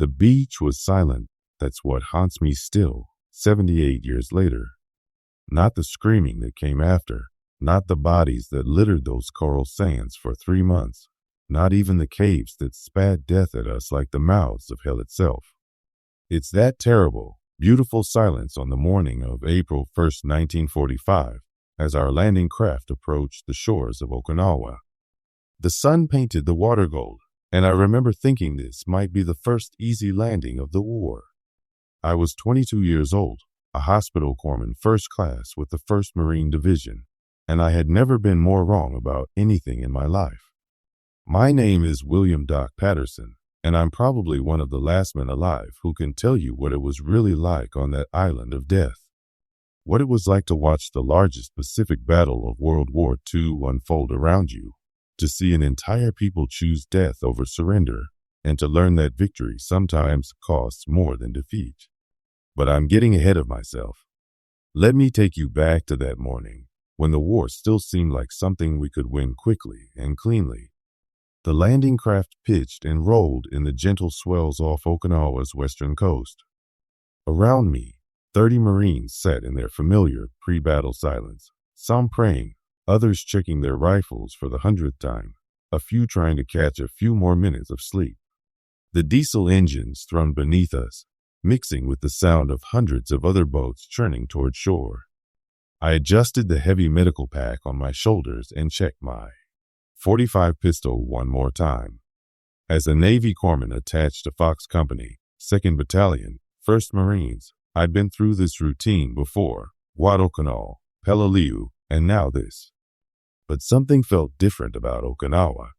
The beach was silent. That's what haunts me still, 78 years later. Not the screaming that came after, not the bodies that littered those coral sands for 3 months, not even the caves that spat death at us like the mouths of hell itself. It's that terrible, beautiful silence on the morning of April 1st, 1945, as our landing craft approached the shores of Okinawa. The sun painted the water gold, and I remember thinking this might be the first easy landing of the war. I was 22 years old, a hospital corpsman first class with the 1st Marine Division, and I had never been more wrong about anything in my life. My name is William Doc Patterson, and I'm probably one of the last men alive who can tell you what it was really like on that island of death. What it was like to watch the largest Pacific battle of World War II unfold around you, to see an entire people choose death over surrender, and to learn that victory sometimes costs more than defeat. But I'm getting ahead of myself. Let me take you back to that morning, when the war still seemed like something we could win quickly and cleanly. The landing craft pitched and rolled in the gentle swells off Okinawa's western coast. Around me, 30 Marines sat in their familiar pre-battle silence, some praying, others checking their rifles for the 100th time, a few trying to catch a few more minutes of sleep. The diesel engines thrummed beneath us, mixing with the sound of hundreds of other boats churning toward shore. I adjusted the heavy medical pack on my shoulders and checked my .45 pistol one more time. As a Navy corpsman attached to Fox Company, 2nd Battalion, 1st Marines, I'd been through this routine before, Guadalcanal, Peleliu, and now this. But something felt different about Okinawa.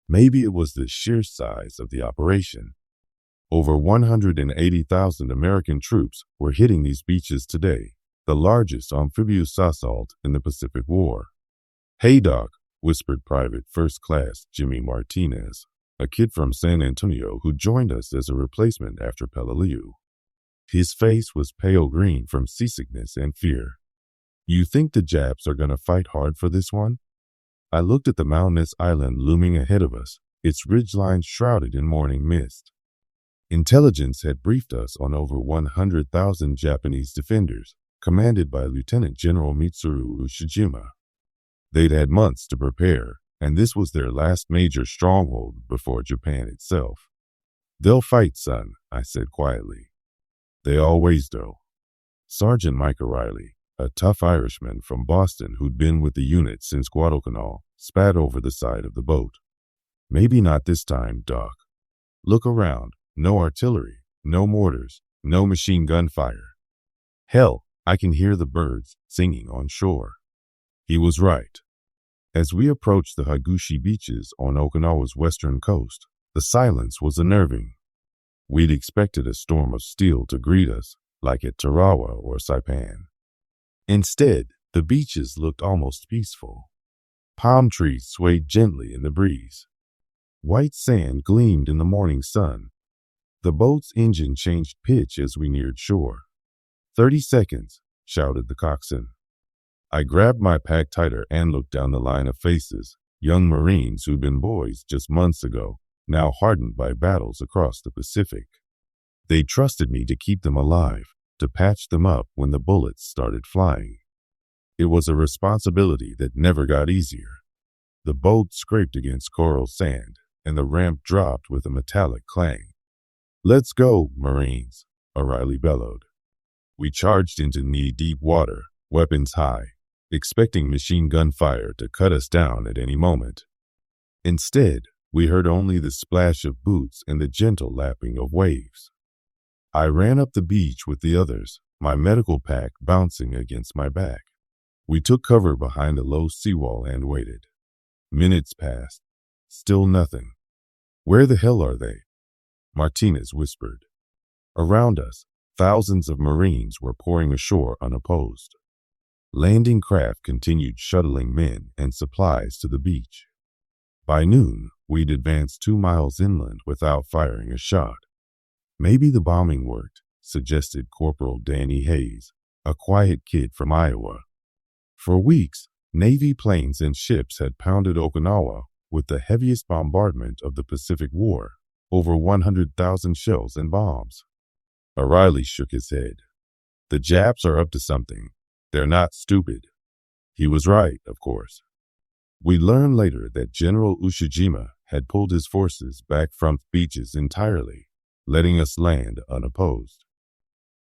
Maybe it was the sheer size of the operation. Over 180,000 American troops were hitting these beaches today, the largest amphibious assault in the Pacific War. "Hey, Doc," whispered Private First Class Jimmy Martinez, a kid from San Antonio who joined us as a replacement after Peleliu. His face was pale green from seasickness and fear. "You think the Japs are going to fight hard for this one?" I looked at the mountainous island looming ahead of us, its ridgeline shrouded in morning mist. Intelligence had briefed us on over 100,000 Japanese defenders, commanded by Lieutenant General Mitsuru Ushijima. They'd had months to prepare, and this was their last major stronghold before Japan itself. "They'll fight, son," I said quietly. "They always do." Sergeant Mike O'Reilly, a tough Irishman from Boston who'd been with the unit since Guadalcanal, spat over the side of the boat. "Maybe not this time, Doc. Look around. No artillery, no mortars, no machine gun fire. Hell, I can hear the birds singing on shore." He was right. As we approached the Higuchi beaches on Okinawa's western coast, the silence was unnerving. We'd expected a storm of steel to greet us, like at Tarawa or Saipan. Instead, the beaches looked almost peaceful. Palm trees swayed gently in the breeze. White sand gleamed in the morning sun. The boat's engine changed pitch as we neared shore. 30 seconds, shouted the coxswain. I grabbed my pack tighter and looked down the line of faces, young Marines who'd been boys just months ago, now hardened by battles across the Pacific. They trusted me to keep them alive, to patch them up when the bullets started flying. It was a responsibility that never got easier. The boat scraped against coral sand, and the ramp dropped with a metallic clang. "Let's go, Marines," O'Reilly bellowed. We charged into knee-deep water, weapons high, expecting machine gun fire to cut us down at any moment. Instead, we heard only the splash of boots and the gentle lapping of waves. I ran up the beach with the others, my medical pack bouncing against my back. We took cover behind a low seawall and waited. Minutes passed. Still nothing. "Where the hell are they?" Martinez whispered. Around us, thousands of Marines were pouring ashore unopposed. Landing craft continued shuttling men and supplies to the beach. By noon, we'd advanced 2 miles inland without firing a shot. "Maybe the bombing worked," suggested Corporal Danny Hayes, a quiet kid from Iowa. For weeks, Navy planes and ships had pounded Okinawa with the heaviest bombardment of the Pacific War, over 100,000 shells and bombs. O'Reilly shook his head. The Japs are up to something. They're not stupid. He was right, of course. We learned later that General Ushijima had pulled his forces back from beaches entirely, letting us land unopposed.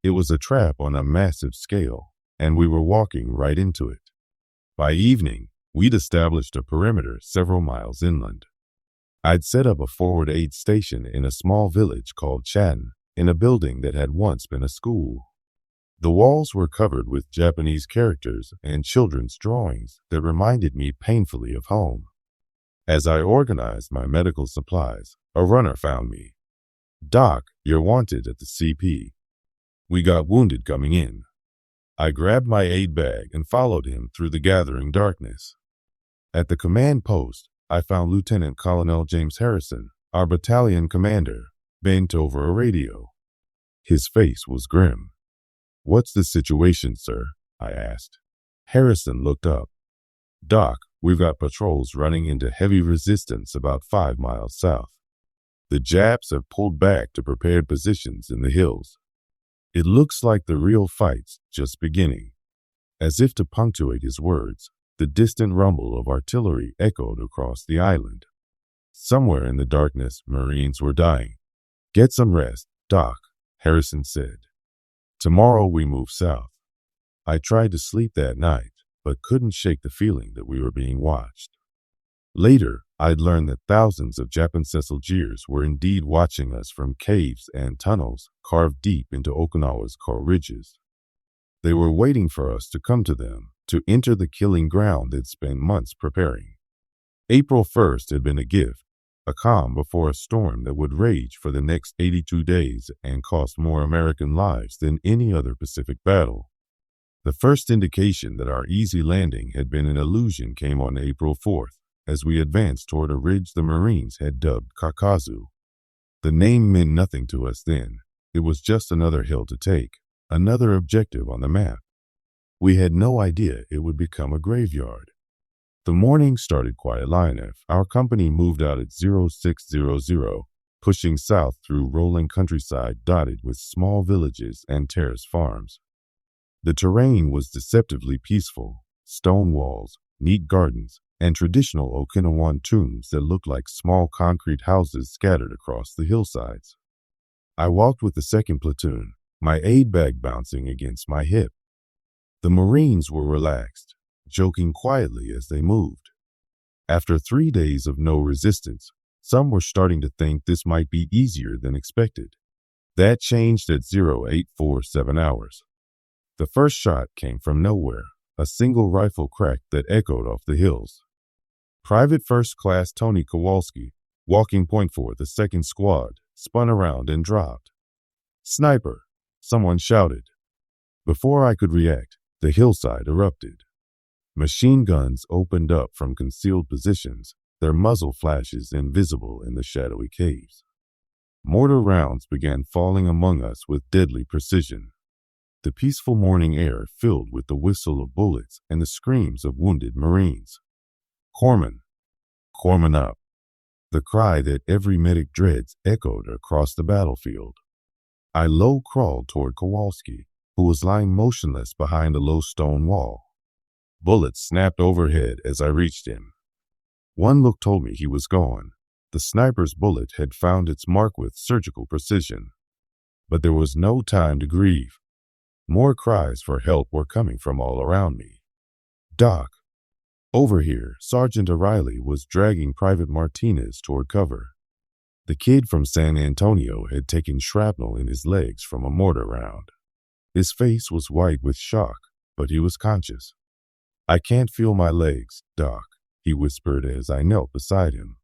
It was a trap on a massive scale, and we were walking right into it. By evening, we'd established a perimeter several miles inland. I'd set up a forward aid station in a small village called Chatten, in a building that had once been a school. The walls were covered with Japanese characters and children's drawings that reminded me painfully of home. As I organized my medical supplies, a runner found me. "Doc, you're wanted at the CP. We got wounded coming in." I grabbed my aid bag and followed him through the gathering darkness. At the command post, I found Lieutenant Colonel James Harrison, our battalion commander, bent over a radio. His face was grim. "What's the situation, sir?" I asked. Harrison looked up. "Doc, we've got patrols running into heavy resistance about 5 miles south. The Japs have pulled back to prepared positions in the hills. It looks like the real fight's just beginning." As if to punctuate his words, the distant rumble of artillery echoed across the island. Somewhere in the darkness, Marines were dying. "Get some rest, Doc," Harrison said. "Tomorrow we move south." I tried to sleep that night, but couldn't shake the feeling that we were being watched. Later, I'd learned that thousands of Japanese soldiers were indeed watching us from caves and tunnels carved deep into Okinawa's coral ridges. They were waiting for us to come to them, to enter the killing ground they'd spent months preparing. April 1st had been a gift, a calm before a storm that would rage for the next 82 days and cost more American lives than any other Pacific battle. The first indication that our easy landing had been an illusion came on April 4th, as we advanced toward a ridge the Marines had dubbed Kakazu. The name meant nothing to us then. It was just another hill to take, another objective on the map. We had no idea it would become a graveyard. The morning started quiet enough. Our company moved out at 0600, pushing south through rolling countryside dotted with small villages and terrace farms. The terrain was deceptively peaceful: stone walls, neat gardens, and traditional Okinawan tombs that looked like small concrete houses scattered across the hillsides. I walked with the second platoon, my aid bag bouncing against my hip. The Marines were relaxed, joking quietly as they moved. After 3 days of no resistance, some were starting to think this might be easier than expected. That changed at 0847 hours. The first shot came from nowhere, a single rifle crack that echoed off the hills. Private First Class Tony Kowalski, walking point for the second squad, spun around and dropped. "Sniper!" someone shouted. Before I could react, the hillside erupted. Machine guns opened up from concealed positions, their muzzle flashes invisible in the shadowy caves. Mortar rounds began falling among us with deadly precision. The peaceful morning air filled with the whistle of bullets and the screams of wounded Marines. "Corpsman! Corpsman up!" The cry that every medic dreads echoed across the battlefield. I low-crawled toward Kowalski, who was lying motionless behind a low stone wall. Bullets snapped overhead as I reached him. One look told me he was gone. The sniper's bullet had found its mark with surgical precision. But there was no time to grieve. More cries for help were coming from all around me. "Doc!" Over here, Sergeant O'Reilly was dragging Private Martinez toward cover. The kid from San Antonio had taken shrapnel in his legs from a mortar round. His face was white with shock, but he was conscious. "I can't feel my legs, Doc," he whispered as I knelt beside him.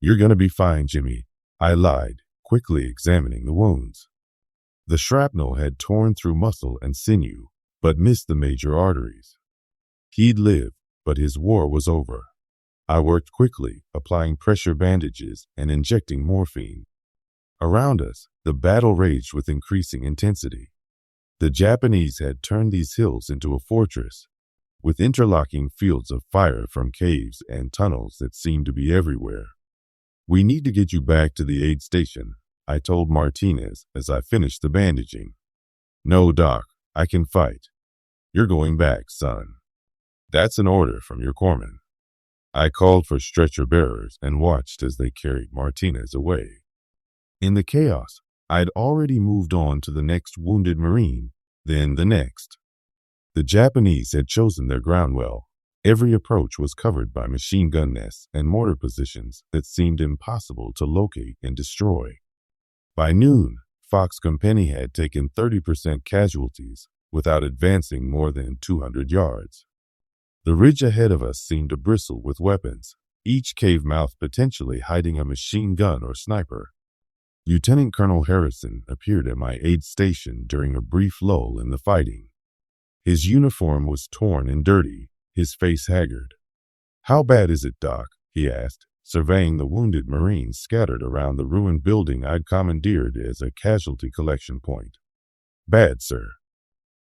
"You're gonna be fine, Jimmy," I lied, quickly examining the wounds. The shrapnel had torn through muscle and sinew, but missed the major arteries. He'd live, but his war was over. I worked quickly, applying pressure bandages and injecting morphine. Around us, the battle raged with increasing intensity. The Japanese had turned these hills into a fortress, with interlocking fields of fire from caves and tunnels that seemed to be everywhere. We need to get you back to the aid station, I told Martinez as I finished the bandaging. No, Doc, I can fight. You're going back, son. That's an order from your corpsman. I called for stretcher bearers and watched as they carried Martinez away. In the chaos, I'd already moved on to the next wounded Marine, then the next. The Japanese had chosen their ground well. Every approach was covered by machine gun nests and mortar positions that seemed impossible to locate and destroy. By noon, Fox Company had taken 30% casualties without advancing more than 200 yards. The ridge ahead of us seemed to bristle with weapons, each cave mouth potentially hiding a machine gun or sniper. Lieutenant Colonel Harrison appeared at my aid station during a brief lull in the fighting. His uniform was torn and dirty, his face haggard. "How bad is it, Doc?" he asked, surveying the wounded Marines scattered around the ruined building I'd commandeered as a casualty collection point. "Bad, sir.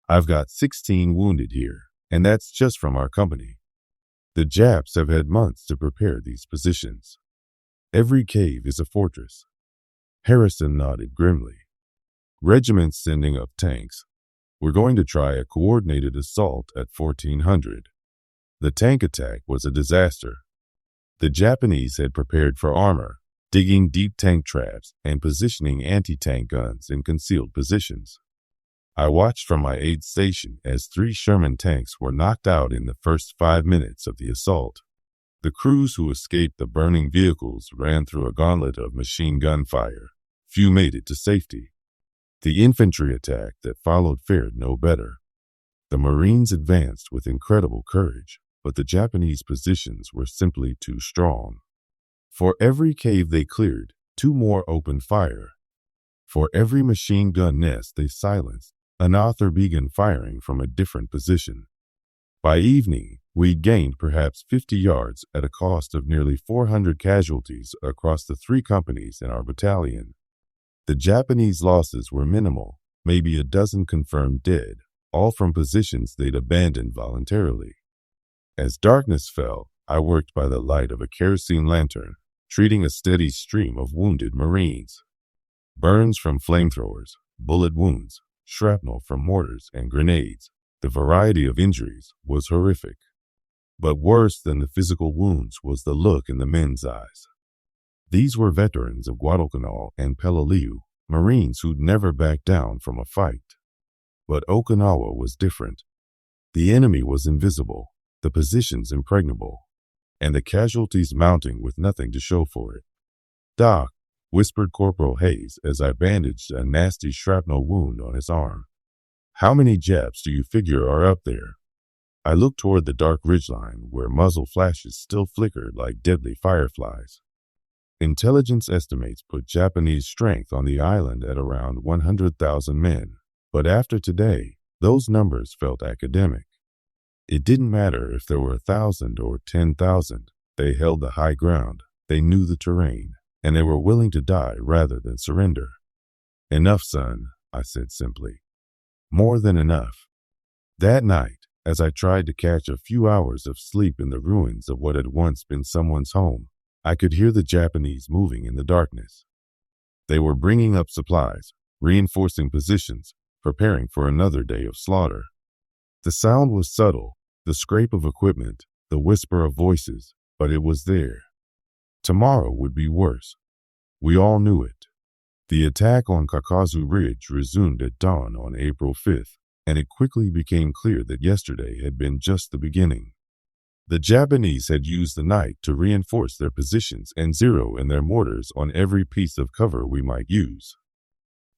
I've got 16 wounded here, and that's just from our company. The Japs have had months to prepare these positions. Every cave is a fortress." Harrison nodded grimly. "Regiments sending up tanks. We're going to try a coordinated assault at 1400. The tank attack was a disaster. The Japanese had prepared for armor, digging deep tank traps and positioning anti-tank guns in concealed positions. I watched from my aid station as 3 Sherman tanks were knocked out in the first 5 minutes of the assault. The crews who escaped the burning vehicles ran through a gauntlet of machine gun fire. Few made it to safety. The infantry attack that followed fared no better. The Marines advanced with incredible courage, but the Japanese positions were simply too strong. For every cave they cleared, 2 more opened fire. For every machine gun nest they silenced, another began firing from a different position. By evening, we'd gained perhaps 50 yards at a cost of nearly 400 casualties across the 3 companies in our battalion. The Japanese losses were minimal, maybe a dozen confirmed dead, all from positions they'd abandoned voluntarily. As darkness fell, I worked by the light of a kerosene lantern, treating a steady stream of wounded Marines. Burns from flamethrowers, bullet wounds, shrapnel from mortars and grenades. The variety of injuries was horrific. But worse than the physical wounds was the look in the men's eyes. These were veterans of Guadalcanal and Peleliu, Marines who'd never backed down from a fight. But Okinawa was different. The enemy was invisible, the positions impregnable, and the casualties mounting with nothing to show for it. "Doc," whispered Corporal Hayes as I bandaged a nasty shrapnel wound on his arm. "How many Japs do you figure are up there?" I looked toward the dark ridgeline where muzzle flashes still flickered like deadly fireflies. Intelligence estimates put Japanese strength on the island at around 100,000 men, but after today, those numbers felt academic. It didn't matter if there were 1,000 or 10,000. They held the high ground, they knew the terrain, and they were willing to die rather than surrender. "Enough, son," I said simply. More than enough. That night, as I tried to catch a few hours of sleep in the ruins of what had once been someone's home, I could hear the Japanese moving in the darkness. They were bringing up supplies, reinforcing positions, preparing for another day of slaughter. The sound was subtle, the scrape of equipment, the whisper of voices, but it was there. Tomorrow would be worse. We all knew it. The attack on Kakazu Ridge resumed at dawn on April 5th, and it quickly became clear that yesterday had been just the beginning. The Japanese had used the night to reinforce their positions and zero in their mortars on every piece of cover we might use.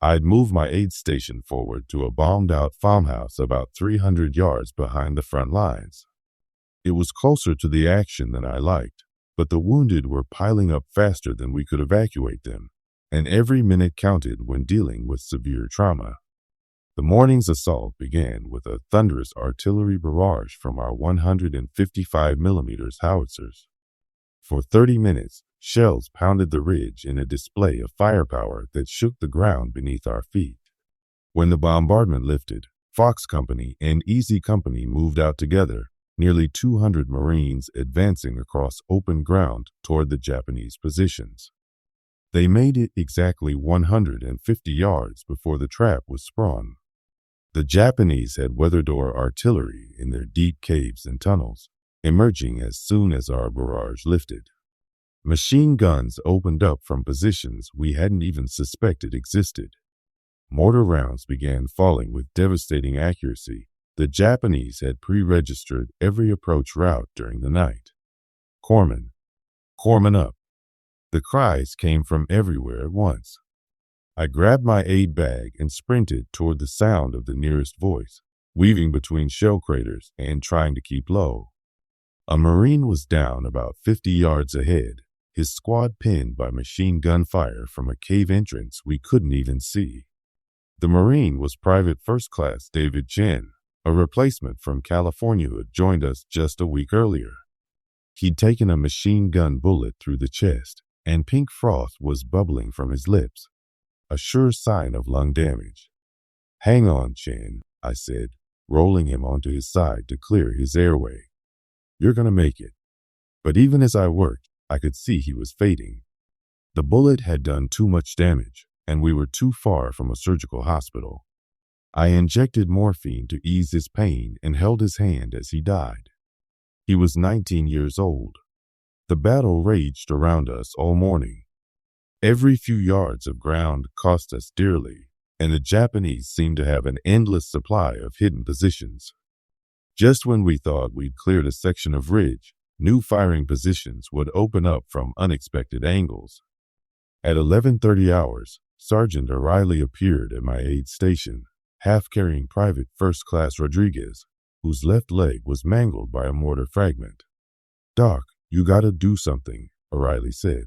I'd moved my aid station forward to a bombed-out farmhouse about 300 yards behind the front lines. It was closer to the action than I liked, but the wounded were piling up faster than we could evacuate them, and every minute counted when dealing with severe trauma. The morning's assault began with a thunderous artillery barrage from our 155mm howitzers. For 30 minutes, shells pounded the ridge in a display of firepower that shook the ground beneath our feet. When the bombardment lifted, Fox Company and Easy Company moved out together, nearly 200 Marines advancing across open ground toward the Japanese positions. They made it exactly 150 yards before the trap was sprung. The Japanese had weather-door artillery in their deep caves and tunnels, emerging as soon as our barrage lifted. Machine guns opened up from positions we hadn't even suspected existed. Mortar rounds began falling with devastating accuracy. The Japanese had pre-registered every approach route during the night. Corpsman, Corpsman up. The cries came from everywhere at once. I grabbed my aid bag and sprinted toward the sound of the nearest voice, weaving between shell craters and trying to keep low. A Marine was down about 50 yards ahead, his squad pinned by machine gun fire from a cave entrance we couldn't even see. The Marine was Private First Class David Chen, a replacement from California who had joined us just a week earlier. He'd taken a machine gun bullet through the chest, and pink froth was bubbling from his lips, a sure sign of lung damage. "Hang on, Chen," I said, rolling him onto his side to clear his airway. "You're going to make it." But even as I worked, I could see he was fading. The bullet had done too much damage, and we were too far from a surgical hospital. I injected morphine to ease his pain and held his hand as he died. He was 19 years old. The battle raged around us all morning. Every few yards of ground cost us dearly, and the Japanese seemed to have an endless supply of hidden positions. Just when we thought we'd cleared a section of ridge, new firing positions would open up from unexpected angles. At 11:30 hours, Sergeant O'Reilly appeared at my aid station, half-carrying Private First Class Rodriguez, whose left leg was mangled by a mortar fragment. "Doc, you gotta do something," O'Reilly said.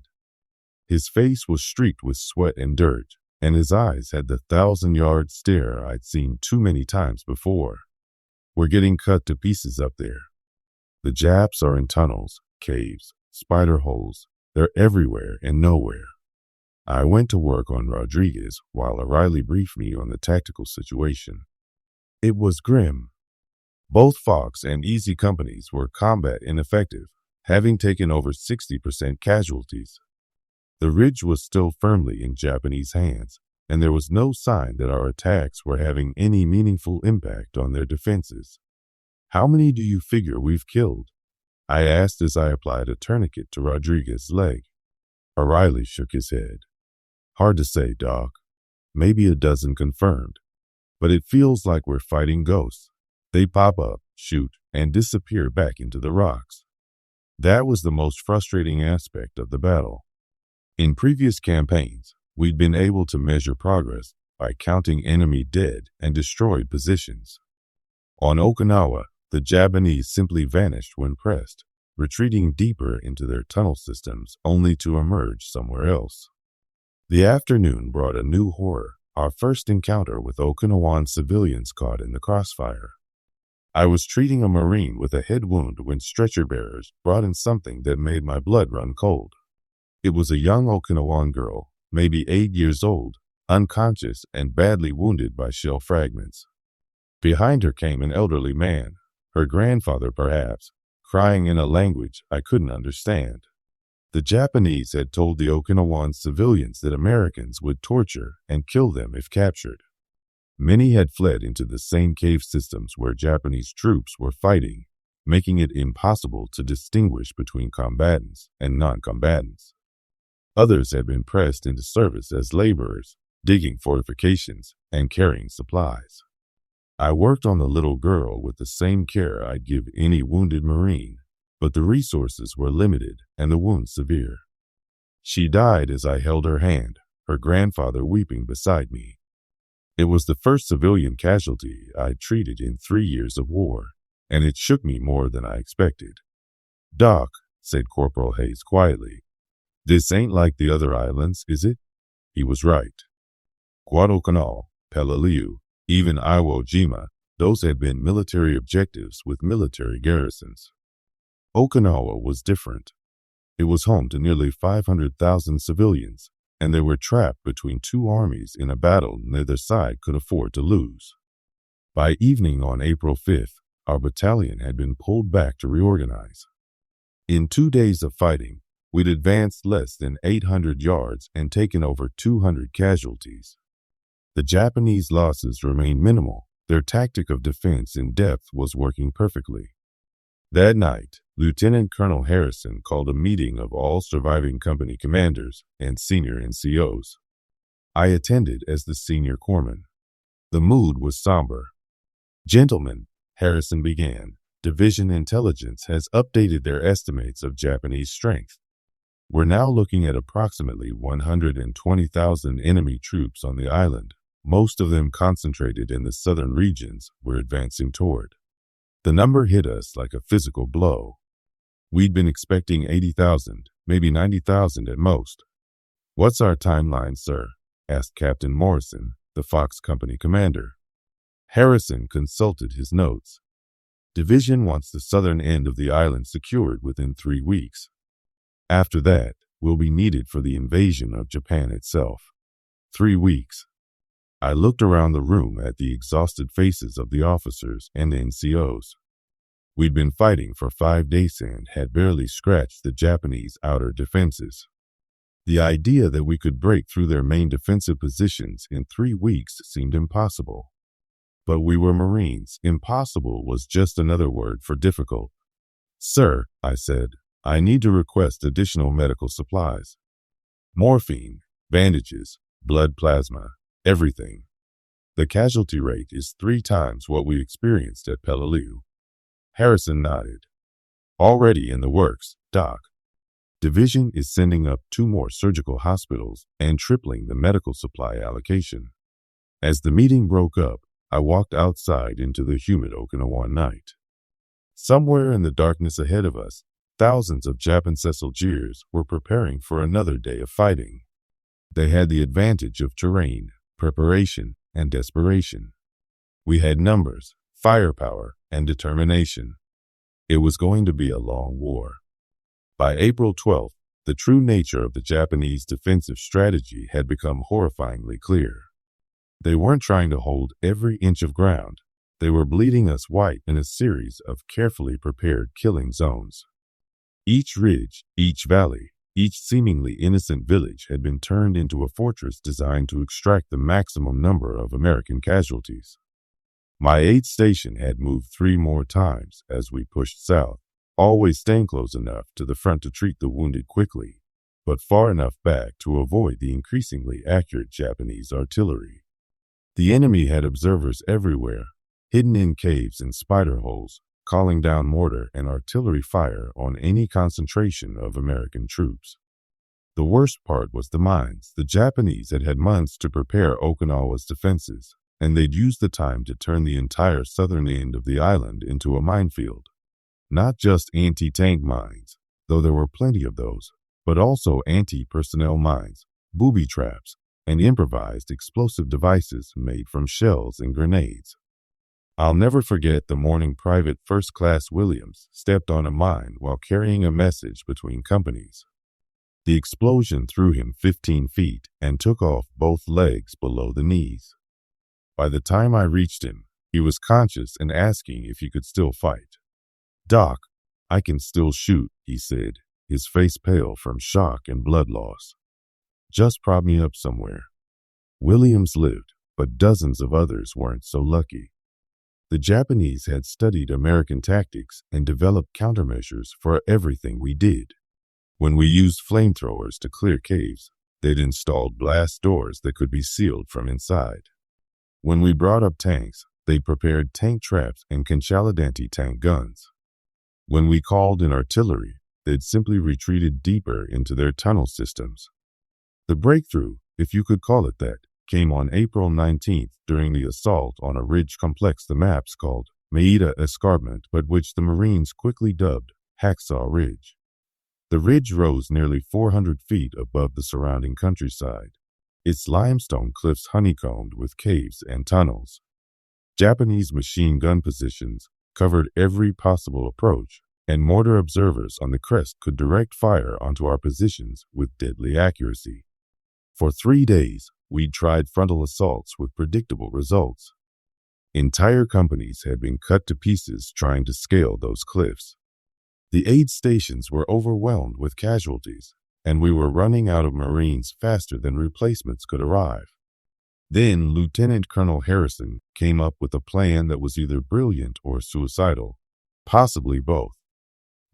His face was streaked with sweat and dirt, and his eyes had the 1,000-yard stare I'd seen too many times before. "We're getting cut to pieces up there. The Japs are in tunnels, caves, spider holes. They're everywhere and nowhere." I went to work on Rodriguez while O'Reilly briefed me on the tactical situation. It was grim. Both Fox and Easy companies were combat ineffective, having taken over 60% casualties. The ridge was still firmly in Japanese hands, and there was no sign that our attacks were having any meaningful impact on their defenses. "How many do you figure we've killed?" I asked as I applied a tourniquet to Rodriguez's leg. O'Reilly shook his head. "Hard to say, Doc. Maybe a dozen confirmed. But it feels like we're fighting ghosts. They pop up, shoot, and disappear back into the rocks." That was the most frustrating aspect of the battle. In previous campaigns, we'd been able to measure progress by counting enemy dead and destroyed positions. On Okinawa, the Japanese simply vanished when pressed, retreating deeper into their tunnel systems only to emerge somewhere else. The afternoon brought a new horror, our first encounter with Okinawan civilians caught in the crossfire. I was treating a Marine with a head wound when stretcher bearers brought in something that made my blood run cold. It was a young Okinawan girl, maybe 8 years old, unconscious and badly wounded by shell fragments. Behind her came an elderly man, her grandfather perhaps, crying in a language I couldn't understand. The Japanese had told the Okinawan civilians that Americans would torture and kill them if captured. Many had fled into the same cave systems where Japanese troops were fighting, making it impossible to distinguish between combatants and non-combatants. Others had been pressed into service as laborers, digging fortifications and carrying supplies. I worked on the little girl with the same care I'd give any wounded Marine, but the resources were limited and the wound severe. She died as I held her hand, her grandfather weeping beside me. It was the first civilian casualty I'd treated in 3 years of war, and it shook me more than I expected. "Doc," said Corporal Hayes quietly, "this ain't like the other islands, is it?" He was right. Guadalcanal, Peleliu, even Iwo Jima, those had been military objectives with military garrisons. Okinawa was different. It was home to nearly 500,000 civilians, and they were trapped between two armies in a battle neither side could afford to lose. By evening on April 5th, our battalion had been pulled back to reorganize. In 2 days of fighting, we'd advanced less than 800 yards and taken over 200 casualties. The Japanese losses remained minimal. Their tactic of defense in depth was working perfectly. That night, Lieutenant Colonel Harrison called a meeting of all surviving company commanders and senior NCOs. I attended as the senior corpsman. The mood was somber. "Gentlemen," Harrison began, "Division Intelligence has updated their estimates of Japanese strength. We're now looking at approximately 120,000 enemy troops on the island, most of them concentrated in the southern regions we're advancing toward." The number hit us like a physical blow. We'd been expecting 80,000, maybe 90,000 at most. "What's our timeline, sir?" asked Captain Morrison, the Fox Company commander. Harrison consulted his notes. "Division wants the southern end of the island secured within 3 weeks. After that, we'll be needed for the invasion of Japan itself." 3 weeks. I looked around the room at the exhausted faces of the officers and NCOs. We'd been fighting for 5 days and had barely scratched the Japanese outer defenses. The idea that we could break through their main defensive positions in 3 weeks seemed impossible. But we were Marines. Impossible was just another word for difficult. "Sir," I said, "I need to request additional medical supplies. Morphine, bandages, blood plasma, everything. The casualty rate is 3 times what we experienced at Peleliu." Harrison nodded. "Already in the works, Doc. Division is sending up 2 more surgical hospitals and tripling the medical supply allocation." As the meeting broke up, I walked outside into the humid Okinawa night. Somewhere in the darkness ahead of us, thousands of Japanese soldiers were preparing for another day of fighting. They had the advantage of terrain, preparation, and desperation. We had numbers, firepower, and determination. It was going to be a long war. By April 12th, the true nature of the Japanese defensive strategy had become horrifyingly clear. They weren't trying to hold every inch of ground. They were bleeding us white in a series of carefully prepared killing zones. Each ridge, each valley, each seemingly innocent village had been turned into a fortress designed to extract the maximum number of American casualties. My aid station had moved 3 more times as we pushed south, always staying close enough to the front to treat the wounded quickly, but far enough back to avoid the increasingly accurate Japanese artillery. The enemy had observers everywhere, hidden in caves and spider holes, calling down mortar and artillery fire on any concentration of American troops. The worst part was the mines. The Japanese had had months to prepare Okinawa's defenses, and they'd used the time to turn the entire southern end of the island into a minefield. Not just anti-tank mines, though there were plenty of those, but also anti-personnel mines, booby traps, and improvised explosive devices made from shells and grenades. I'll never forget the morning Private First Class Williams stepped on a mine while carrying a message between companies. The explosion threw him 15 feet and took off both legs below the knees. By the time I reached him, he was conscious and asking if he could still fight. "Doc, I can still shoot," he said, his face pale from shock and blood loss. "Just prop me up somewhere." Williams lived, but dozens of others weren't so lucky. The Japanese had studied American tactics and developed countermeasures for everything we did. When we used flamethrowers to clear caves, they'd installed blast doors that could be sealed from inside. When we brought up tanks, they prepared tank traps and Conchaladanti tank guns. When we called in artillery, they'd simply retreated deeper into their tunnel systems. The breakthrough, if you could call it that, came on April 19th during the assault on a ridge complex the maps called Maeda Escarpment, but which the Marines quickly dubbed Hacksaw Ridge. The ridge rose nearly 400 feet above the surrounding countryside, its limestone cliffs honeycombed with caves and tunnels. Japanese machine gun positions covered every possible approach, and mortar observers on the crest could direct fire onto our positions with deadly accuracy. For 3 days, we'd tried frontal assaults with predictable results. Entire companies had been cut to pieces trying to scale those cliffs. The aid stations were overwhelmed with casualties, and we were running out of Marines faster than replacements could arrive. Then Lieutenant Colonel Harrison came up with a plan that was either brilliant or suicidal, possibly both.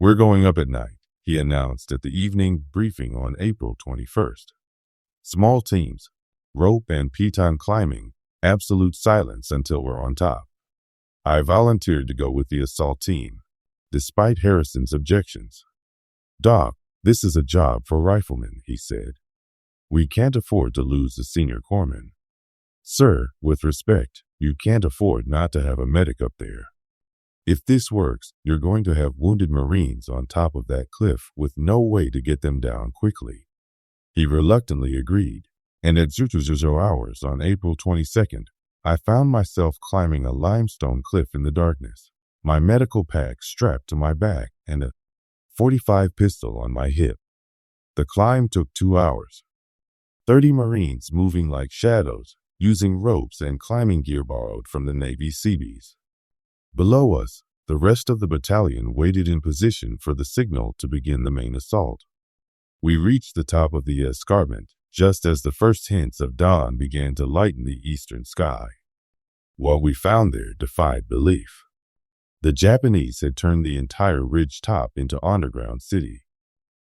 "We're going up at night," he announced at the evening briefing on April 21st. "Small teams, rope and piton climbing, absolute silence until we're on top." I volunteered to go with the assault team, despite Harrison's objections. "Doc, this is a job for riflemen," he said. "We can't afford to lose the senior corpsman." "Sir, with respect, you can't afford not to have a medic up there. If this works, you're going to have wounded Marines on top of that cliff with no way to get them down quickly." He reluctantly agreed, and at 00 hours on April 22nd, I found myself climbing a limestone cliff in the darkness, my medical pack strapped to my back and a .45 pistol on my hip. The climb took 2 hours. 30 Marines moving like shadows, using ropes and climbing gear borrowed from the Navy Seabees. Below us, the rest of the battalion waited in position for the signal to begin the main assault. We reached the top of the escarpment just as the first hints of dawn began to lighten the eastern sky. What we found there defied belief. The Japanese had turned the entire ridge top into underground city.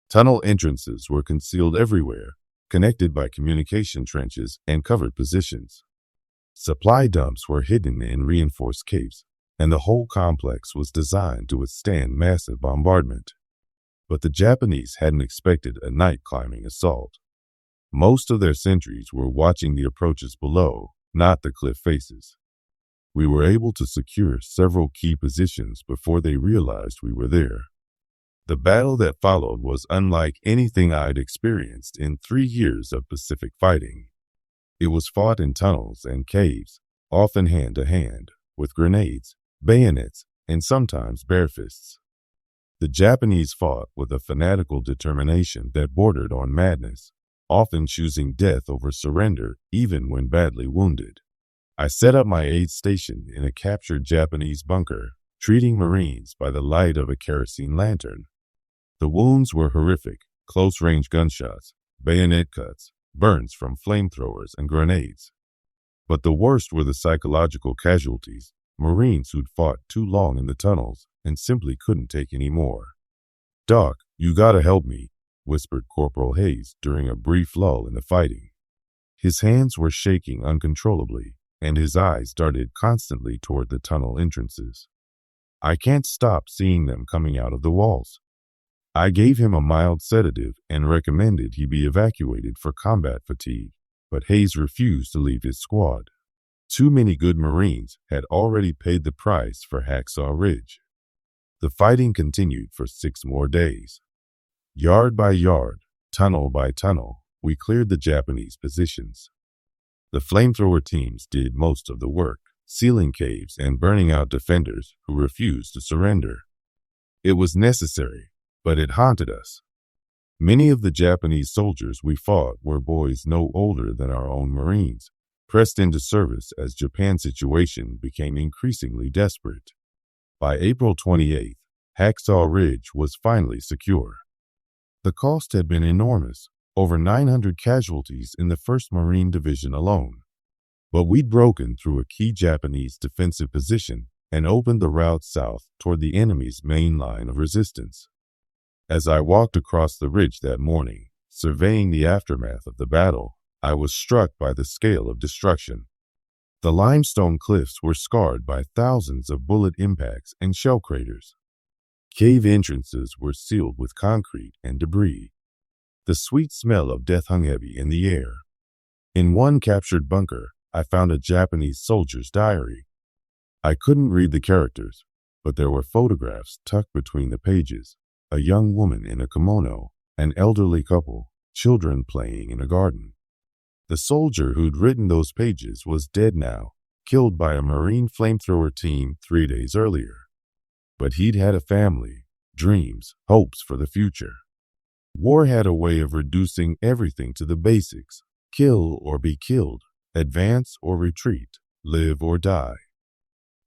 Tunnel entrances were concealed everywhere, connected by communication trenches and covered positions. Supply dumps were hidden in reinforced capes, and the whole complex was designed to withstand massive bombardment. But the Japanese hadn't expected a night climbing assault. Most of their sentries were watching the approaches below, not the cliff faces. We were able to secure several key positions before they realized we were there. The battle that followed was unlike anything I'd experienced in 3 years of Pacific fighting. It was fought in tunnels and caves, often hand to hand, with grenades, bayonets, and sometimes bare fists. The Japanese fought with a fanatical determination that bordered on madness, often choosing death over surrender even when badly wounded. I set up my aid station in a captured Japanese bunker, treating Marines by the light of a kerosene lantern. The wounds were horrific: close-range gunshots, bayonet cuts, burns from flamethrowers and grenades. But the worst were the psychological casualties, Marines who'd fought too long in the tunnels and simply couldn't take any more. "Doc, you gotta help me," whispered Corporal Hayes during a brief lull in the fighting. His hands were shaking uncontrollably, and his eyes darted constantly toward the tunnel entrances. "I can't stop seeing them coming out of the walls." I gave him a mild sedative and recommended he be evacuated for combat fatigue, but Hayes refused to leave his squad. Too many good Marines had already paid the price for Hacksaw Ridge. The fighting continued for 6 more days. Yard by yard, tunnel by tunnel, we cleared the Japanese positions. The flamethrower teams did most of the work, sealing caves and burning out defenders who refused to surrender. It was necessary, but it haunted us. Many of the Japanese soldiers we fought were boys no older than our own Marines, pressed into service as Japan's situation became increasingly desperate. By April 28th, Hacksaw Ridge was finally secure. The cost had been enormous, over 900 casualties in the 1st Marine Division alone. But we'd broken through a key Japanese defensive position and opened the route south toward the enemy's main line of resistance. As I walked across the ridge that morning, surveying the aftermath of the battle, I was struck by the scale of destruction. The limestone cliffs were scarred by thousands of bullet impacts and shell craters. Cave entrances were sealed with concrete and debris. The sweet smell of death hung heavy in the air. In one captured bunker, I found a Japanese soldier's diary. I couldn't read the characters, but there were photographs tucked between the pages: a young woman in a kimono, an elderly couple, children playing in a garden. The soldier who'd written those pages was dead now, killed by a Marine flamethrower team 3 days earlier. But he'd had a family, dreams, hopes for the future. War had a way of reducing everything to the basics: kill or be killed, advance or retreat, live or die.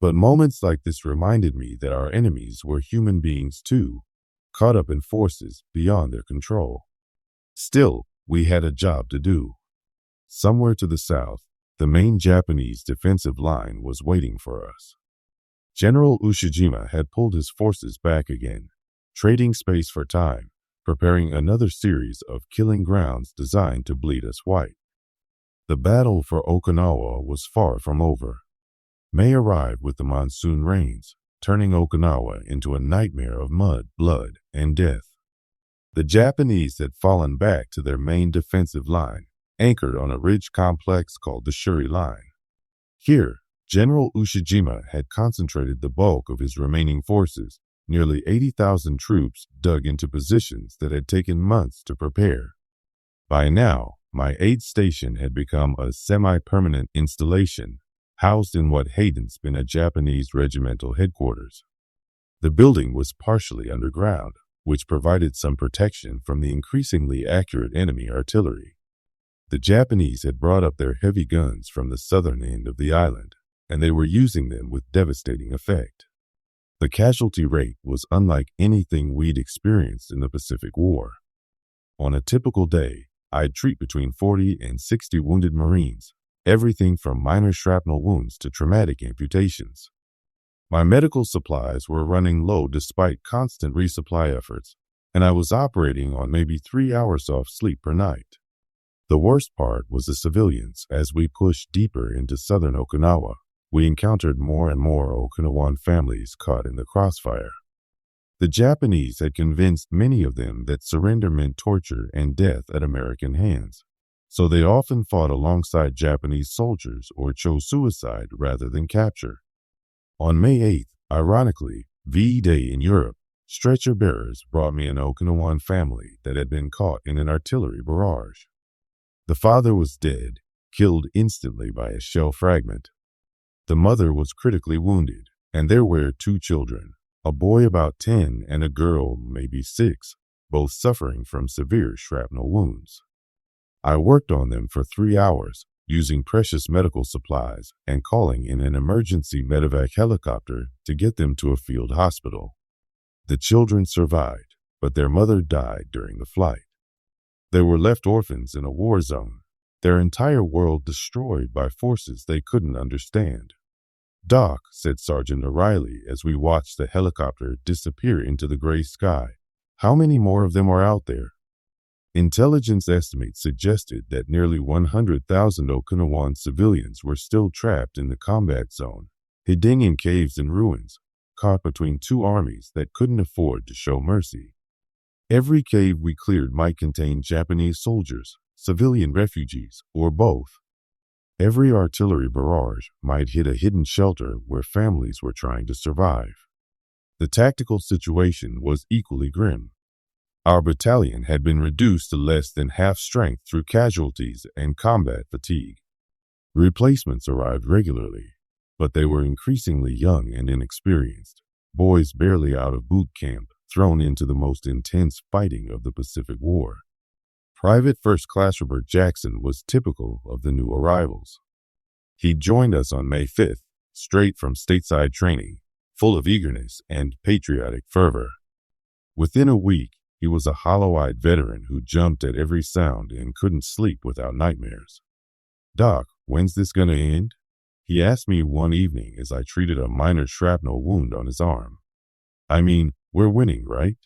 But moments like this reminded me that our enemies were human beings too, caught up in forces beyond their control. Still, we had a job to do. Somewhere to the south, the main Japanese defensive line was waiting for us. General Ushijima had pulled his forces back again, trading space for time, preparing another series of killing grounds designed to bleed us white. The battle for Okinawa was far from over. May arrived with the monsoon rains, turning Okinawa into a nightmare of mud, blood, and death. The Japanese had fallen back to their main defensive line, anchored on a ridge complex called the Shuri Line. Here, General Ushijima had concentrated the bulk of his remaining forces, nearly 80,000 troops dug into positions that had taken months to prepare. By now, my aid station had become a semi-permanent installation, housed in what had been a Japanese regimental headquarters. The building was partially underground, which provided some protection from the increasingly accurate enemy artillery. The Japanese had brought up their heavy guns from the southern end of the island, and they were using them with devastating effect. The casualty rate was unlike anything we'd experienced in the Pacific War. On a typical day, I'd treat between 40 and 60 wounded Marines, everything from minor shrapnel wounds to traumatic amputations. My medical supplies were running low despite constant resupply efforts, and I was operating on maybe 3 hours off sleep per night. The worst part was the civilians. As we pushed deeper into southern Okinawa, we encountered more and more Okinawan families caught in the crossfire. The Japanese had convinced many of them that surrender meant torture and death at American hands, so they often fought alongside Japanese soldiers or chose suicide rather than capture. On May 8th, ironically, V-Day in Europe, stretcher bearers brought me an Okinawan family that had been caught in an artillery barrage. The father was dead, killed instantly by a shell fragment. The mother was critically wounded, and there were 2 children, a boy about 10 and a girl maybe 6, both suffering from severe shrapnel wounds. I worked on them for 3 hours, using precious medical supplies and calling in an emergency medevac helicopter to get them to a field hospital. The children survived, but their mother died during the flight. They were left orphans in a war zone, their entire world destroyed by forces they couldn't understand. "Doc," said Sergeant O'Reilly as we watched the helicopter disappear into the gray sky, "how many more of them are out there?" Intelligence estimates suggested that nearly 100,000 Okinawan civilians were still trapped in the combat zone, hiding in caves and ruins, caught between 2 armies that couldn't afford to show mercy. Every cave we cleared might contain Japanese soldiers, civilian refugees, or both. Every artillery barrage might hit a hidden shelter where families were trying to survive. The tactical situation was equally grim. Our battalion had been reduced to less than half strength through casualties and combat fatigue. Replacements arrived regularly, but they were increasingly young and inexperienced, boys barely out of boot camp, thrown into the most intense fighting of the Pacific War. Private First Class Robert Jackson was typical of the new arrivals. He joined us on May 5th, straight from stateside training, full of eagerness and patriotic fervor. Within a week, he was a hollow-eyed veteran who jumped at every sound and couldn't sleep without nightmares. "Doc, when's this gonna end?" he asked me one evening as I treated a minor shrapnel wound on his arm. "I mean, we're winning, right?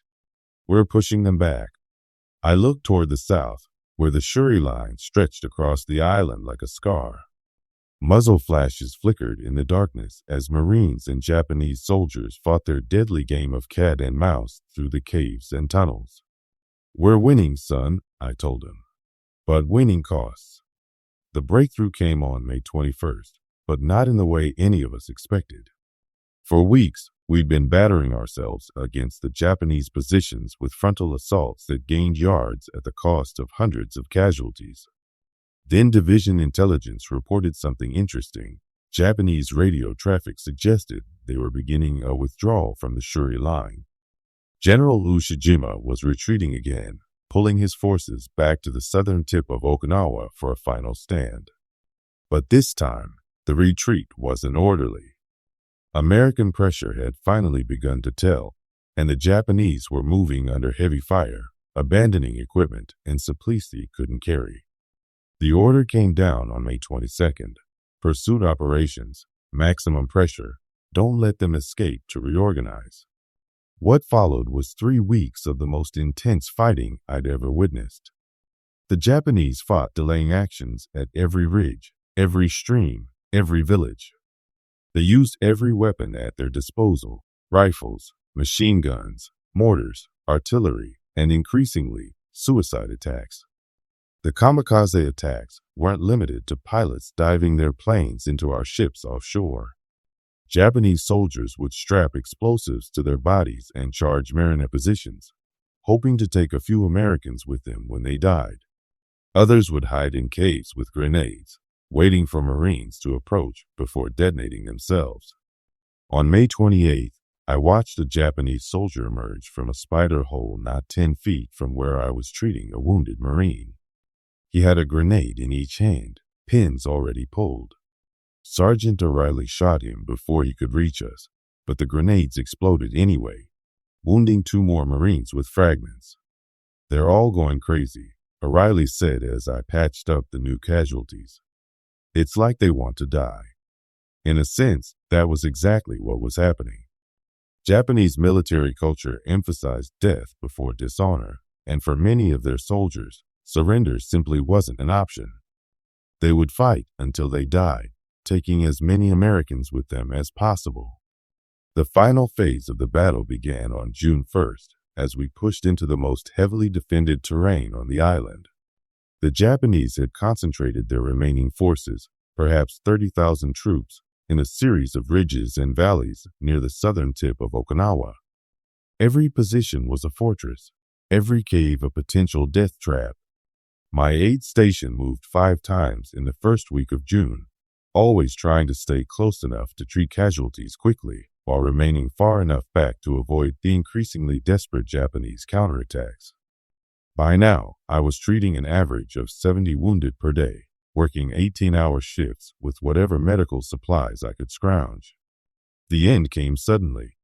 We're pushing them back." I looked toward the south, where the Shuri Line stretched across the island like a scar. Muzzle flashes flickered in the darkness as Marines and Japanese soldiers fought their deadly game of cat and mouse through the caves and tunnels. "We're winning, son," I told him. "But winning costs." The breakthrough came on May 21st, but not in the way any of us expected. For weeks, we'd been battering ourselves against the Japanese positions with frontal assaults that gained yards at the cost of hundreds of casualties. Then Division Intelligence reported something interesting. Japanese radio traffic suggested they were beginning a withdrawal from the Shuri Line. General Ushijima was retreating again, pulling his forces back to the southern tip of Okinawa for a final stand. But this time, the retreat wasn't orderly. American pressure had finally begun to tell, and the Japanese were moving under heavy fire, abandoning equipment and simplicity couldn't carry. The order came down on May 22nd. Pursuit operations, maximum pressure, don't let them escape to reorganize. What followed was 3 weeks of the most intense fighting I'd ever witnessed. The Japanese fought delaying actions at every ridge, every stream, every village. They used every weapon at their disposal: rifles, machine guns, mortars, artillery, and increasingly, suicide attacks. The kamikaze attacks weren't limited to pilots diving their planes into our ships offshore. Japanese soldiers would strap explosives to their bodies and charge mariner positions, hoping to take a few Americans with them when they died. Others would hide in caves with grenades, waiting for Marines to approach before detonating themselves. On May 28th, I watched a Japanese soldier emerge from a spider hole not 10 feet from where I was treating a wounded Marine. He had a grenade in each hand, pins already pulled. Sergeant O'Reilly shot him before he could reach us, but the grenades exploded anyway, wounding 2 more Marines with fragments. "They're all going crazy," O'Reilly said as I patched up the new casualties. "It's like they want to die." In a sense, that was exactly what was happening. Japanese military culture emphasized death before dishonor, and for many of their soldiers, surrender simply wasn't an option. They would fight until they died, taking as many Americans with them as possible. The final phase of the battle began on June 1st, as we pushed into the most heavily defended terrain on the island. The Japanese had concentrated their remaining forces, perhaps 30,000 troops, in a series of ridges and valleys near the southern tip of Okinawa. Every position was a fortress, every cave a potential death trap. My aid station moved 5 times in the first week of June, always trying to stay close enough to treat casualties quickly while remaining far enough back to avoid the increasingly desperate Japanese counterattacks. By now, I was treating an average of 70 wounded per day, working 18-hour shifts with whatever medical supplies I could scrounge. The end came suddenly.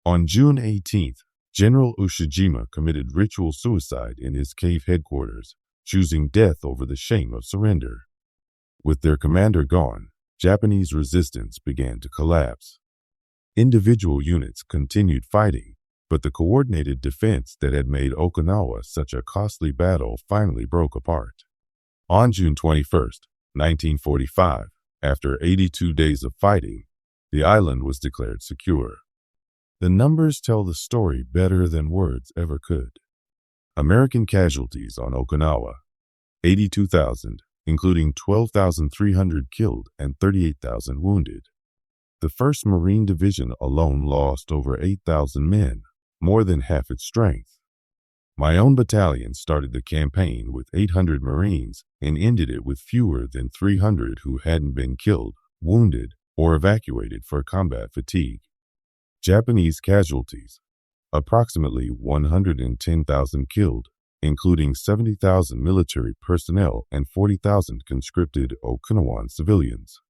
On June 18th, General Ushijima committed ritual suicide in his cave headquarters, choosing death over the shame of surrender. With their commander gone, Japanese resistance began to collapse. Individual units continued fighting, but the coordinated defense that had made Okinawa such a costly battle finally broke apart. On June 21st, 1945, after 82 days of fighting, the island was declared secure. The numbers tell the story better than words ever could. American casualties on Okinawa: 82,000, including 12,300 killed and 38,000 wounded. The 1st Marine Division alone lost over 8,000 men, more than half its strength. My own battalion started the campaign with 800 Marines and ended it with fewer than 300 who hadn't been killed, wounded, or evacuated for combat fatigue. Japanese casualties: approximately 110,000 killed, including 70,000 military personnel and 40,000 conscripted Okinawan civilians.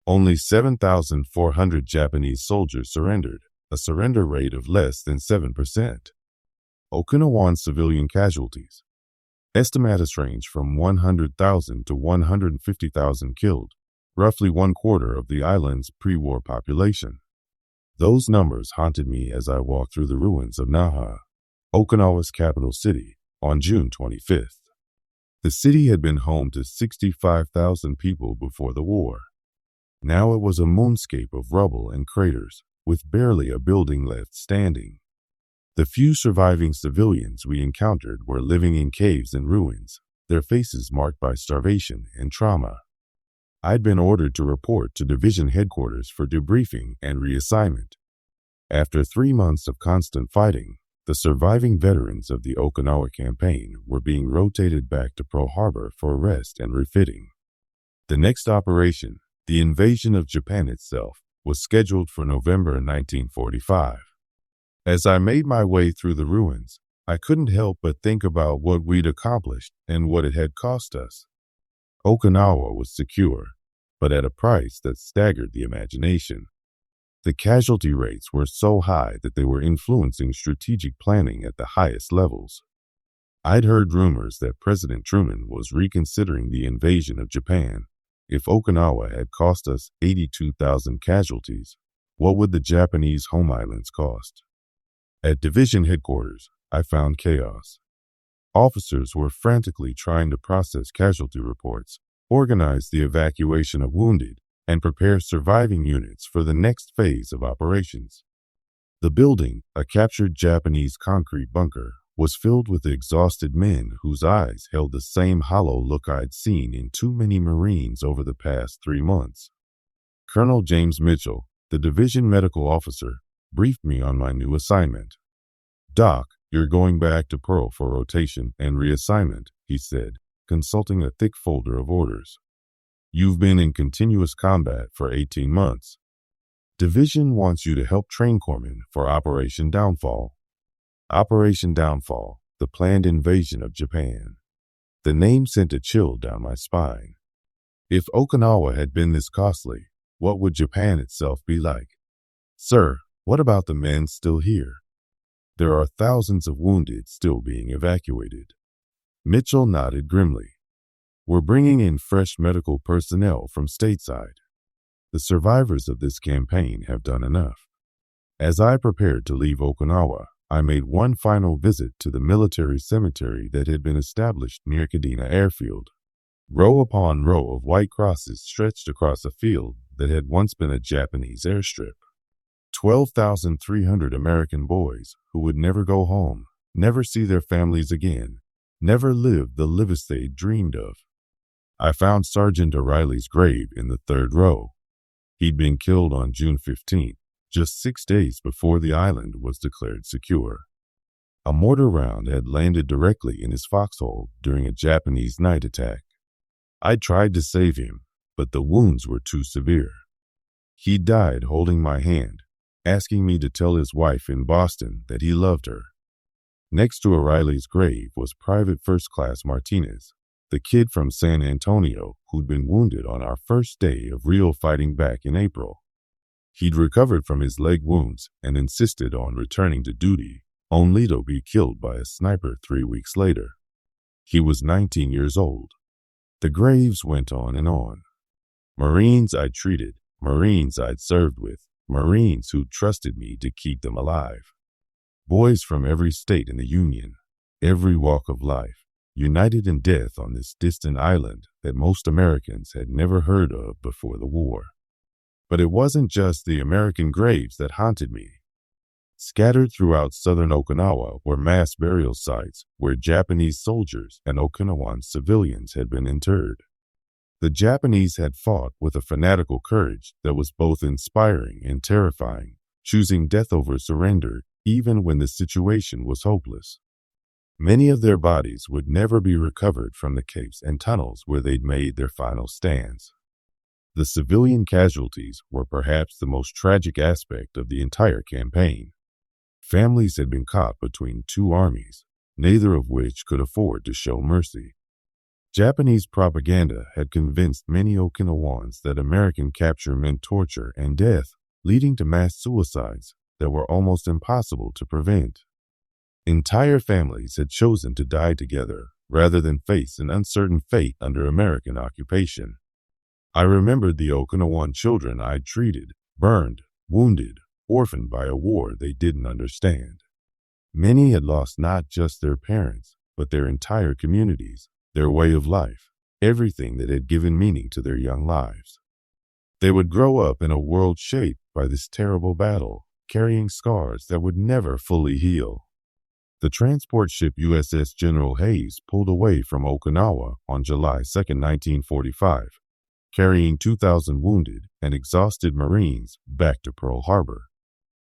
Only 7,400 Japanese soldiers surrendered, a surrender rate of less than 7%. Okinawan civilian casualties: estimates range from 100,000 to 150,000 killed, roughly 1/4 of the island's pre-war population. Those numbers haunted me as I walked through the ruins of Naha, Okinawa's capital city, on June 25th. The city had been home to 65,000 people before the war. Now it was a moonscape of rubble and craters, with barely a building left standing. The few surviving civilians we encountered were living in caves and ruins, their faces marked by starvation and trauma. I'd been ordered to report to division headquarters for debriefing and reassignment. After 3 months of constant fighting, the surviving veterans of the Okinawa campaign were being rotated back to Pearl Harbor for rest and refitting. The next operation, the invasion of Japan itself, was scheduled for November 1945. As I made my way through the ruins, I couldn't help but think about what we'd accomplished and what it had cost us. Okinawa was secure, but at a price that staggered the imagination. The casualty rates were so high that they were influencing strategic planning at the highest levels. I'd heard rumors that President Truman was reconsidering the invasion of Japan. If Okinawa had cost us 82,000 casualties, what would the Japanese home islands cost? At division headquarters, I found chaos. Officers were frantically trying to process casualty reports, organize the evacuation of wounded, and prepare surviving units for the next phase of operations. The building, a captured Japanese concrete bunker, was filled with exhausted men whose eyes held the same hollow look I'd seen in too many Marines over the past 3 months. Colonel James Mitchell, the division medical officer, briefed me on my new assignment. "Doc, you're going back to Pearl for rotation and reassignment," he said, consulting a thick folder of orders. "You've been in continuous combat for 18 months. Division wants you to help train corpsmen for Operation Downfall." Operation Downfall, the planned invasion of Japan. The name sent a chill down my spine. If Okinawa had been this costly, what would Japan itself be like? "Sir, what about the men still here?" "There are thousands of wounded still being evacuated." Mitchell nodded grimly. "We're bringing in fresh medical personnel from stateside. The survivors of this campaign have done enough." As I prepared to leave Okinawa, I made one final visit to the military cemetery that had been established near Kadena Airfield. Row upon row of white crosses stretched across a field that had once been a Japanese airstrip. 12,300 American boys who would never go home, never see their families again, never live the lives they'd dreamed of. I found Sergeant O'Reilly's grave in the 3rd row. He'd been killed on June 15th. Just 6 days before the island was declared secure. A mortar round had landed directly in his foxhole during a Japanese night attack. I tried to save him, but the wounds were too severe. He died holding my hand, asking me to tell his wife in Boston that he loved her. Next to O'Reilly's grave was Private First Class Martinez, the kid from San Antonio who'd been wounded on our first day of real fighting back in April. He'd recovered from his leg wounds and insisted on returning to duty, only to be killed by a sniper 3 weeks later. He was 19 years old. The graves went on and on. Marines I'd treated, Marines I'd served with, Marines who trusted me to keep them alive. Boys from every state in the Union, every walk of life, united in death on this distant island that most Americans had never heard of before the war. But it wasn't just the American graves that haunted me. Scattered throughout southern Okinawa were mass burial sites where Japanese soldiers and Okinawan civilians had been interred. The Japanese had fought with a fanatical courage that was both inspiring and terrifying, choosing death over surrender even when the situation was hopeless. Many of their bodies would never be recovered from the caves and tunnels where they'd made their final stands. The civilian casualties were perhaps the most tragic aspect of the entire campaign. Families had been caught between 2 armies, neither of which could afford to show mercy. Japanese propaganda had convinced many Okinawans that American capture meant torture and death, leading to mass suicides that were almost impossible to prevent. Entire families had chosen to die together rather than face an uncertain fate under American occupation. I remembered the Okinawan children I'd treated, burned, wounded, orphaned by a war they didn't understand. Many had lost not just their parents, but their entire communities, their way of life, everything that had given meaning to their young lives. They would grow up in a world shaped by this terrible battle, carrying scars that would never fully heal. The transport ship USS General Hayes pulled away from Okinawa on July 2, 1945. Carrying 2,000 wounded and exhausted Marines back to Pearl Harbor.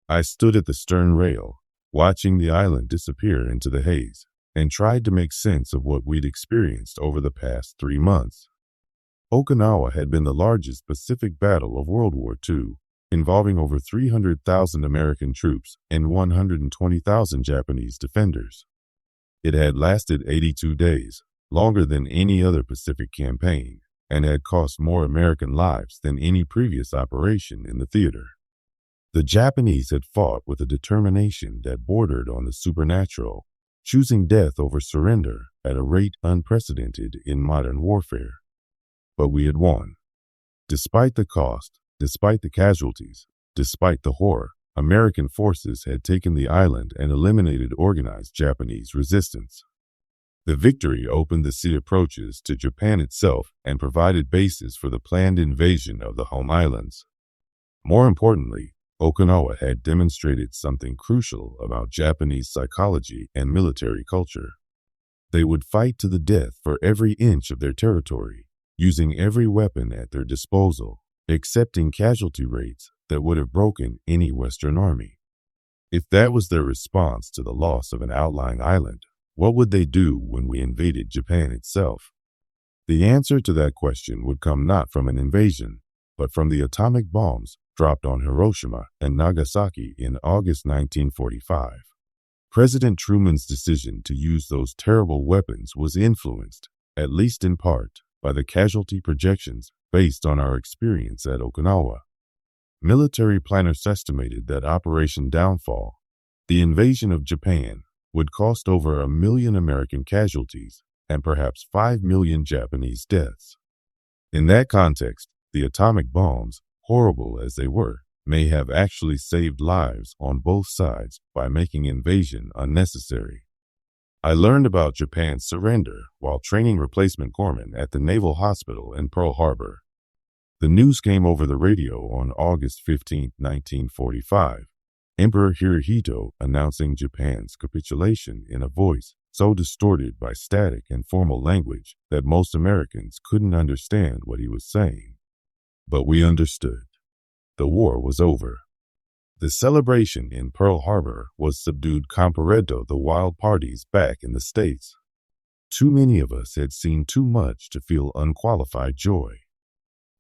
I stood at the stern rail, watching the island disappear into the haze, and tried to make sense of what we'd experienced over the past 3 months. Okinawa had been the largest Pacific battle of World War II, involving over 300,000 American troops and 120,000 Japanese defenders. It had lasted 82 days, longer than any other Pacific campaign, and had cost more American lives than any previous operation in the theater. The Japanese had fought with a determination that bordered on the supernatural, choosing death over surrender at a rate unprecedented in modern warfare. But we had won. Despite the cost, despite the casualties, despite the horror, American forces had taken the island and eliminated organized Japanese resistance. The victory opened the sea approaches to Japan itself and provided bases for the planned invasion of the home islands. More importantly, Okinawa had demonstrated something crucial about Japanese psychology and military culture. They would fight to the death for every inch of their territory, using every weapon at their disposal, accepting casualty rates that would have broken any Western army. If that was their response to the loss of an outlying island, what would they do when we invaded Japan itself? The answer to that question would come not from an invasion, but from the atomic bombs dropped on Hiroshima and Nagasaki in August 1945. President Truman's decision to use those terrible weapons was influenced, at least in part, by the casualty projections based on our experience at Okinawa. Military planners estimated that Operation Downfall, the invasion of Japan, would cost over 1 million American casualties and perhaps 5 million Japanese deaths. In that context, the atomic bombs, horrible as they were, may have actually saved lives on both sides by making invasion unnecessary. I learned about Japan's surrender while training replacement corpsmen at the Naval Hospital in Pearl Harbor. The news came over the radio on August 15, 1945. Emperor Hirohito announcing Japan's capitulation in a voice so distorted by static and formal language that most Americans couldn't understand what he was saying. But we understood. The war was over. The celebration in Pearl Harbor was subdued compared the wild parties back in the States. Too many of us had seen too much to feel unqualified joy.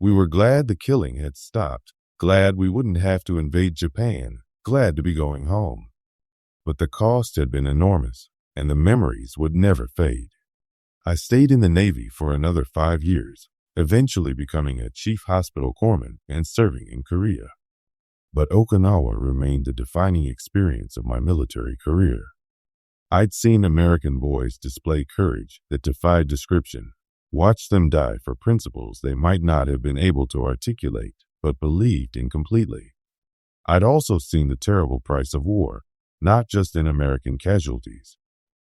We were glad the killing had stopped, glad we wouldn't have to invade Japan, glad to be going home. But the cost had been enormous, and the memories would never fade. I stayed in the Navy for another 5 years, eventually becoming a chief hospital corpsman and serving in Korea. But Okinawa remained the defining experience of my military career. I'd seen American boys display courage that defied description, watched them die for principles they might not have been able to articulate, but believed in completely. I'd also seen the terrible price of war, not just in American casualties,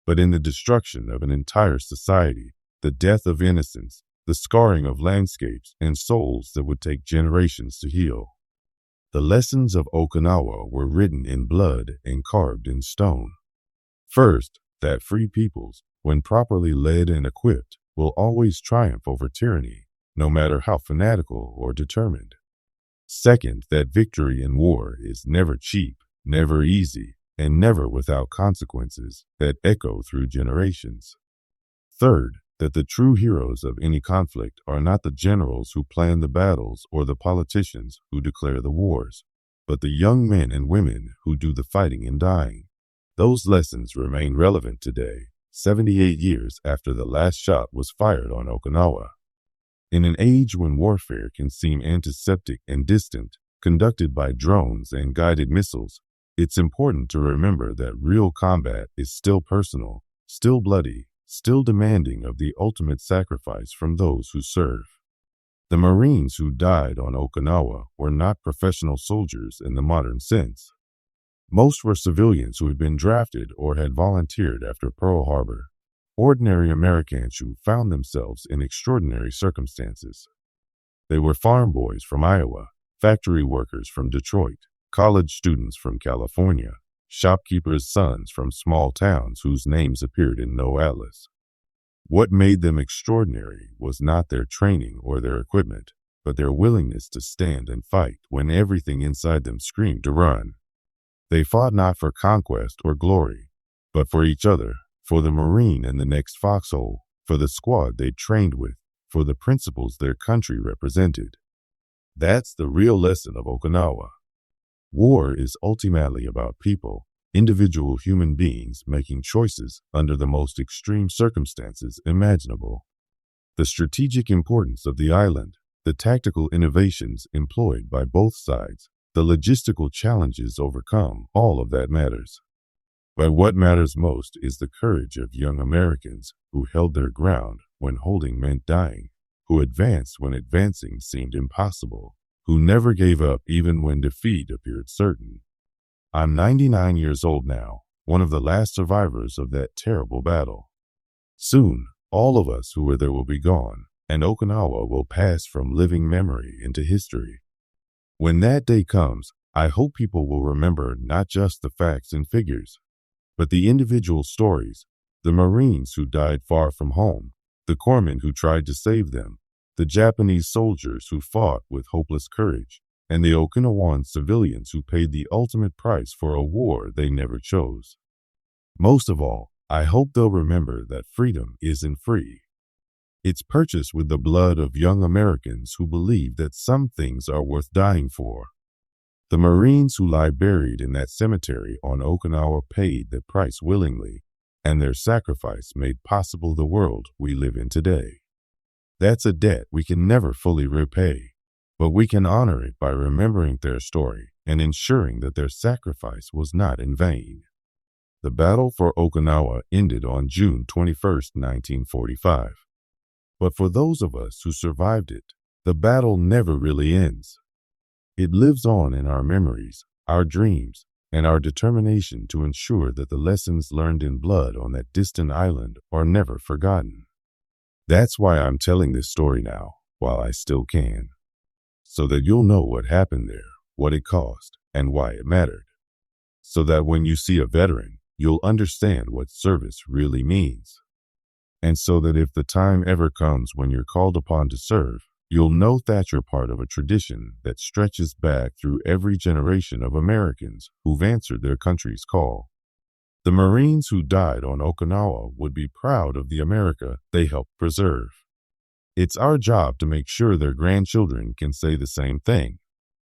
but in the destruction of an entire society, the death of innocence, the scarring of landscapes and souls that would take generations to heal. The lessons of Okinawa were written in blood and carved in stone. First, that free peoples, when properly led and equipped, will always triumph over tyranny, no matter how fanatical or determined. Second, that victory in war is never cheap, never easy, and never without consequences that echo through generations. Third, that the true heroes of any conflict are not the generals who plan the battles or the politicians who declare the wars, but the young men and women who do the fighting and dying. Those lessons remain relevant today, 78 years after the last shot was fired on Okinawa. In an age when warfare can seem antiseptic and distant, conducted by drones and guided missiles, it's important to remember that real combat is still personal, still bloody, still demanding of the ultimate sacrifice from those who serve. The Marines who died on Okinawa were not professional soldiers in the modern sense. Most were civilians who had been drafted or had volunteered after Pearl Harbor, ordinary Americans who found themselves in extraordinary circumstances. They were farm boys from Iowa, factory workers from Detroit, college students from California, shopkeepers' sons from small towns whose names appeared in no atlas. What made them extraordinary was not their training or their equipment, but their willingness to stand and fight when everything inside them screamed to run. They fought not for conquest or glory, but for each other, for the Marine in the next foxhole, for the squad they trained with, for the principles their country represented. That's the real lesson of Okinawa. War is ultimately about people, individual human beings making choices under the most extreme circumstances imaginable. The strategic importance of the island, the tactical innovations employed by both sides, The logistical challenges overcome, all of that matters. But what matters most is the courage of young Americans who held their ground when holding meant dying, who advanced when advancing seemed impossible, who never gave up even when defeat appeared certain. I'm 99 years old now, one of the last survivors of that terrible battle. Soon, all of us who were there will be gone, and Okinawa will pass from living memory into history. When that day comes, I hope people will remember not just the facts and figures, but the individual stories, the Marines who died far from home, the corpsmen who tried to save them, the Japanese soldiers who fought with hopeless courage, and the Okinawan civilians who paid the ultimate price for a war they never chose. Most of all, I hope they'll remember that freedom isn't free. It's purchased with the blood of young Americans who believe that some things are worth dying for. The Marines who lie buried in that cemetery on Okinawa paid the price willingly, and their sacrifice made possible the world we live in today. That's a debt we can never fully repay, but we can honor it by remembering their story and ensuring that their sacrifice was not in vain. The battle for Okinawa ended on June 21, 1945. But for those of us who survived it, the battle never really ends. It lives on in our memories, our dreams, and our determination to ensure that the lessons learned in blood on that distant island are never forgotten. That's why I'm telling this story now, while I still can, so that you'll know what happened there, what it cost, and why it mattered. So that when you see a veteran, you'll understand what service really means. And so that if the time ever comes when you're called upon to serve, you'll know that you're part of a tradition that stretches back through every generation of Americans who've answered their country's call. The Marines who died on Okinawa would be proud of the America they helped preserve. It's our job to make sure their grandchildren can say the same thing.